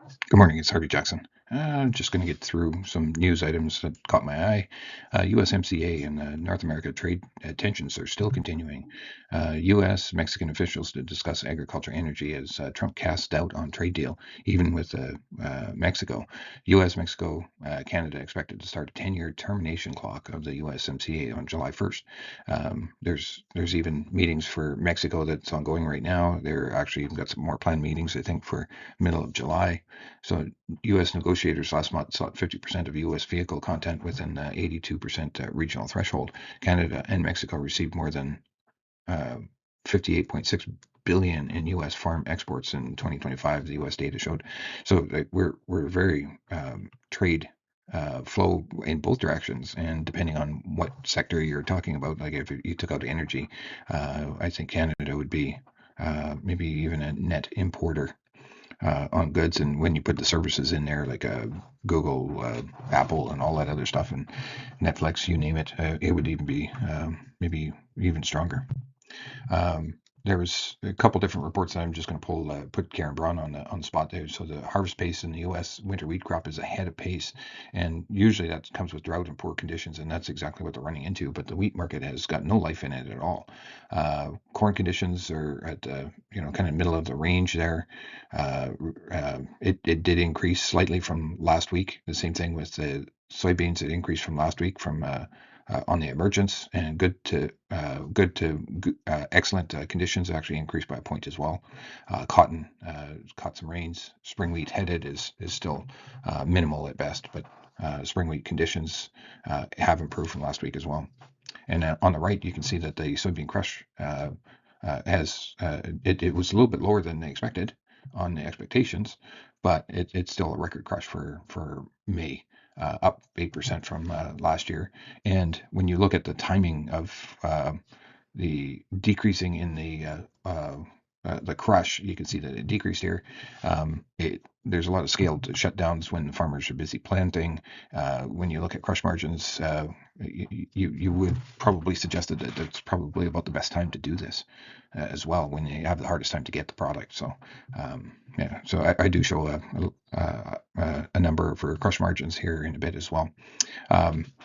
Good morning, it's Harvey Jackson. I'm just going to get through some news items that caught my eye. USMCA and North America trade tensions are still continuing. U.S. Mexican officials to discuss agriculture energy as Trump casts doubt on trade deal, even with Mexico. U.S. Mexico Canada expected to start a 10-year termination clock of the USMCA on July 1st. There's even meetings for Mexico that's ongoing right now. They're actually got some more planned meetings, I think, for middle of July. So U.S. negotiators last month sought 50% of U.S. vehicle content within 82% regional threshold. Canada and Mexico received more than uh, 58.6 billion in U.S. farm exports in 2025. The U.S. data showed. So we're very trade flow in both directions, and depending on what sector you're talking about, like if you took out energy, I think Canada would be maybe even a net importer on goods. And when you put the services in there, like Google, Apple, and all that other stuff, and Netflix, you name it, it would even be maybe even stronger. There was a couple different reports that I'm just going to put Karen Braun on the spot there. So the harvest pace in the U.S. winter wheat crop is ahead of pace, and usually that comes with drought and poor conditions, and that's exactly what they're running into. But the wheat market has got no life in it at all. Corn conditions are at kind of middle of the range there. It did increase slightly from last week. The same thing with the soybeans. It increased from last week from on the emergence, and good to excellent conditions actually increased by a point as well. Cotton caught some rains. Spring wheat headed is still minimal at best, but spring wheat conditions have improved from last week as well. And on the right, you can see that the soybean crush it was a little bit lower than they expected on the expectations, but it's still a record crush for May, up 8% from last year. And when you look at the timing of the decreasing in the crush, you can see that it decreased here. There's a lot of scaled shutdowns when farmers are busy planting. When you look at crush margins, you would probably suggest that it's probably about the best time to do this as well, when you have the hardest time to get the product. So yeah, so I do show a number for crush margins here in a bit as well.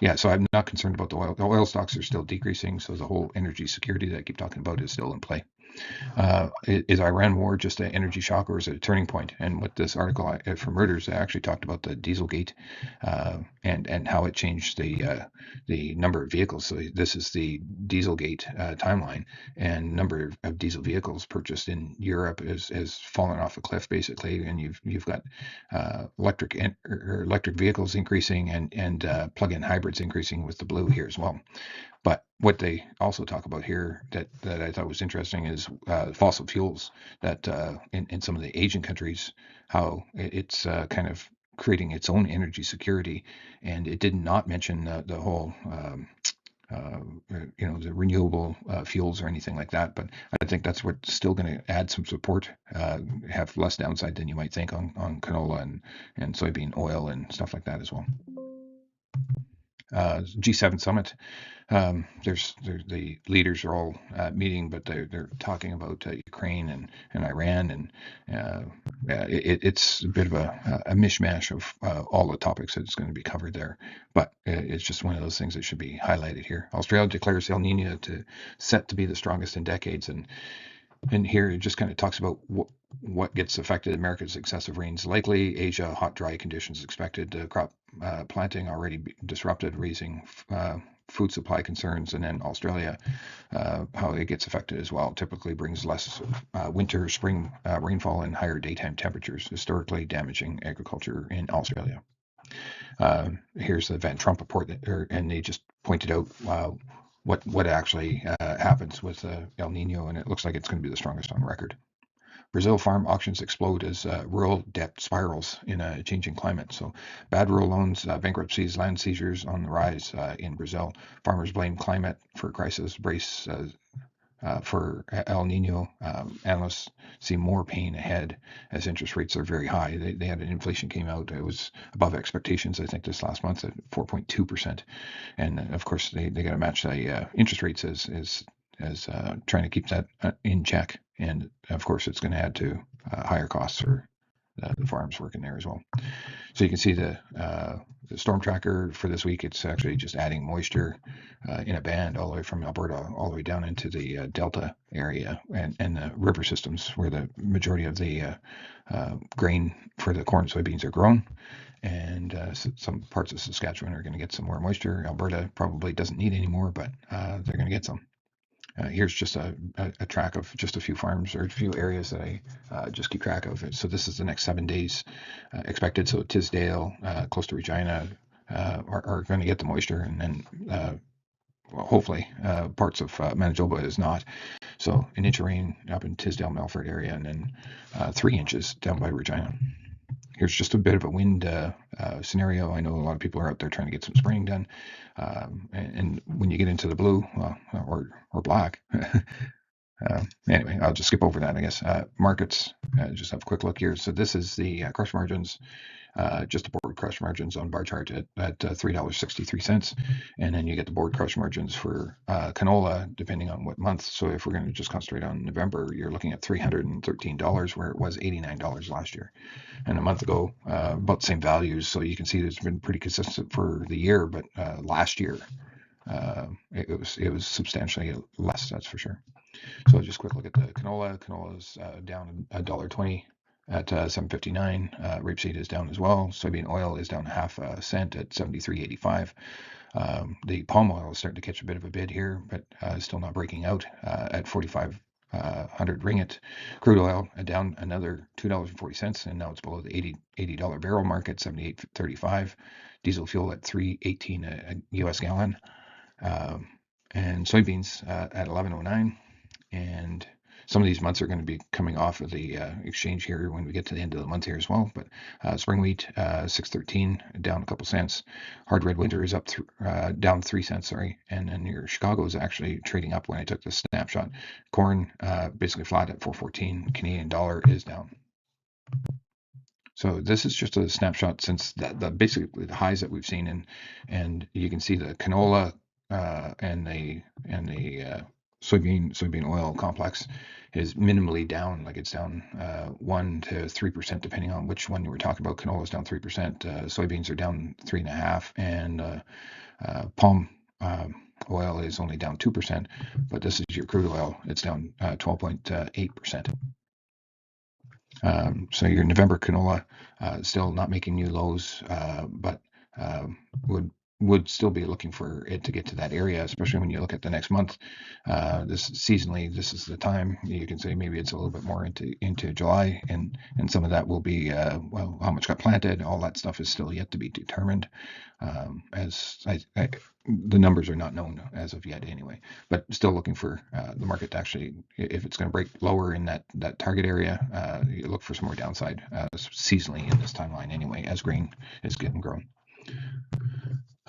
Yeah, so I'm not concerned about the oil. The oil stocks are still decreasing, so the whole energy security that I keep talking about is still in play. Is Iran war just an energy shock, or is it a turning point? And with this article from Reuters, I actually talked about the Dieselgate and how it changed the number of vehicles. So this is the Dieselgate timeline, and number of diesel vehicles purchased in Europe has fallen off a cliff basically, and you've got electric vehicles increasing, and plug-in hybrids increasing with the blue here as well. But what they also talk about here that I thought was interesting is fossil fuels, that in some of the Asian countries, how it's kind of creating its own energy security. And it did not mention the whole, the renewable fuels or anything like that. But I think that's what's still going to add some support, have less downside than you might think on canola and soybean oil and stuff like that as well. G7 summit. The leaders are all meeting, but they're talking about Ukraine and Iran, and it's a bit of a mishmash of all the topics that's going to be covered there. But it's just one of those things that should be highlighted here. Australia declares El Nino set to be the strongest in decades, and here it just kind of talks about what gets affected. America's excessive rains likely. Asia, hot, dry conditions expected. Crop planting already disrupted, raising food supply concerns. And then Australia, how it gets affected as well. Typically brings less winter, spring rainfall and higher daytime temperatures, historically damaging agriculture in Australia. Here's the Van Trump report, and they just pointed out what actually happens with El Nino, and it looks like it's going to be the strongest on record. Brazil farm auctions explode as rural debt spirals in a changing climate. So bad rural loans, bankruptcies, land seizures on the rise in Brazil. Farmers blame climate for crisis, brace for El Nino. Analysts see more pain ahead as interest rates are very high. They had an inflation came out. It was above expectations, I think, this last month at 4.2%. And of course, they got to match the interest rates as trying to keep that in check. And of course, it's going to add to higher costs for the farms working there as well. So you can see the storm tracker for this week. It's actually just adding moisture in a band all the way from Alberta all the way down into the Delta area and the river systems where the majority of the grain for the corn and soybeans are grown. And some parts of Saskatchewan are going to get some more moisture. Alberta probably doesn't need any more, but they're going to get some. Here's just a track of just a few farms or a few areas that I just keep track of. So this is the next 7 days expected. So Tisdale, close to Regina, are going to get the moisture, and then well, hopefully parts of Manitoba is not. So an inch of rain up in Tisdale, Melfort area, and then 3 inches down by Regina. Here's just a bit of a wind scenario. I know a lot of people are out there trying to get some spraying done. And when you get into the blue or black, anyway, I'll just skip over that, I guess. Markets, just have a quick look here. So this is the crush margins, just the board crush margins on bar chart at $3.63. And then you get the board crush margins for canola, depending on what month. So if we're going to just concentrate on November, you're looking at $313, where it was $89 last year. And a month ago, about the same values. So you can see it's been pretty consistent for the year, but last year it was substantially less, that's for sure. So just a quick look at the canola. Canola is down $1.20 at 7.59. Rapeseed is down as well. Soybean oil is down half a cent at 73.85. The palm oil is starting to catch a bit of a bid here, but still not breaking out at 4,500 ringgit. Crude oil down another $2.40, and now it's below the $80 barrel mark at 78.35. Diesel fuel at 3.18 a US gallon, and soybeans at 11.09. And some of these months are going to be coming off of the exchange here when we get to the end of the month here as well. But spring wheat, 6.13, down a couple cents. Hard red winter is up down 3 cents, sorry. And then your Chicago is actually trading up when I took the snapshot. Corn basically flat at 4.14. Canadian dollar is down. So this is just a snapshot since basically the highs that we've seen, and you can see the canola and the soybean oil complex is minimally down, like it's down 1 to 3% depending on which one you were talking about. Canola is down 3%, soybeans are down 3.5%, and palm oil is only down 2%. But this is your crude oil; it's down 12.8%. So your November canola still not making new lows, but would still be looking for it to get to that area, especially when you look at the next month. This seasonally, this is the time you can say maybe it's a little bit more into July, and some of that will be well, how much got planted. All that stuff is still yet to be determined, as the numbers are not known as of yet anyway, but still looking for the market to actually, if it's going to break lower in that target area, you look for some more downside seasonally in this timeline anyway, as grain is getting grown.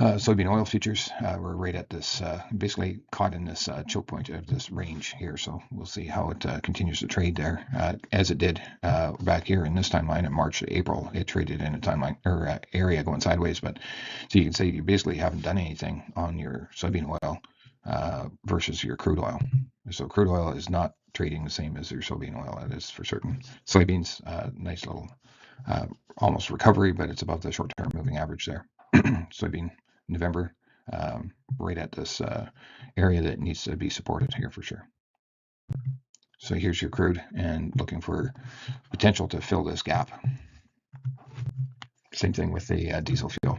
Soybean oil futures, we're right at this, basically caught in this choke point of this range here. So we'll see how it continues to trade there, as it did back here in this timeline in March, April. It traded in a timeline or area going sideways. But so you can say you basically haven't done anything on your soybean oil versus your crude oil. So crude oil is not trading the same as your soybean oil. That is for certain. Soybeans, nice little almost recovery, but it's above the short-term moving average there. Soybean November, right at this area that needs to be supported here for sure. So here's your crude, and looking for potential to fill this gap. Same thing with the diesel fuel.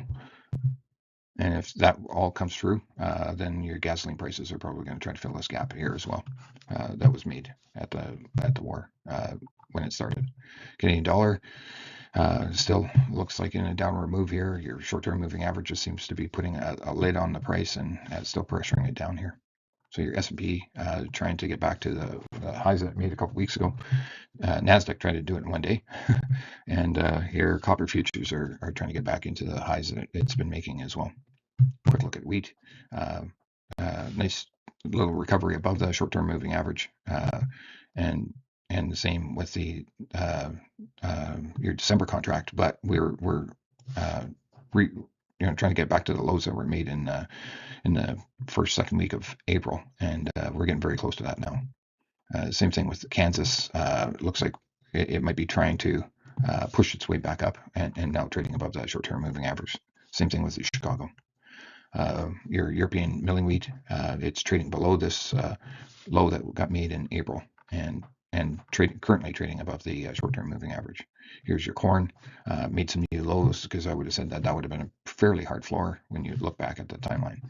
And if that all comes through, then your gasoline prices are probably going to try to fill this gap here as well. That was made at the war when it started. Canadian dollar still looks like in a downward move here. Your short-term moving average just seems to be putting a lid on the price and still pressuring it down here. So your S&P trying to get back to the highs that it made a couple weeks ago. NASDAQ tried to do it in one day. And here copper futures are trying to get back into the highs that it's been making as well. Quick look at wheat. Nice little recovery above the short-term moving average. And the same with the your December contract, but we're trying to get back to the lows that were made in the second week of April, and we're getting very close to that now. Same thing with Kansas. Looks like it might be trying to pushed its way back up and now trading above that short-term moving average. Same thing with the Chicago. Your European milling wheat, it's trading below this low that got made in April, and currently trading above the short-term moving average. Here's your corn, made some new lows, because I would have said that that would have been a fairly hard floor when you look back at the timeline.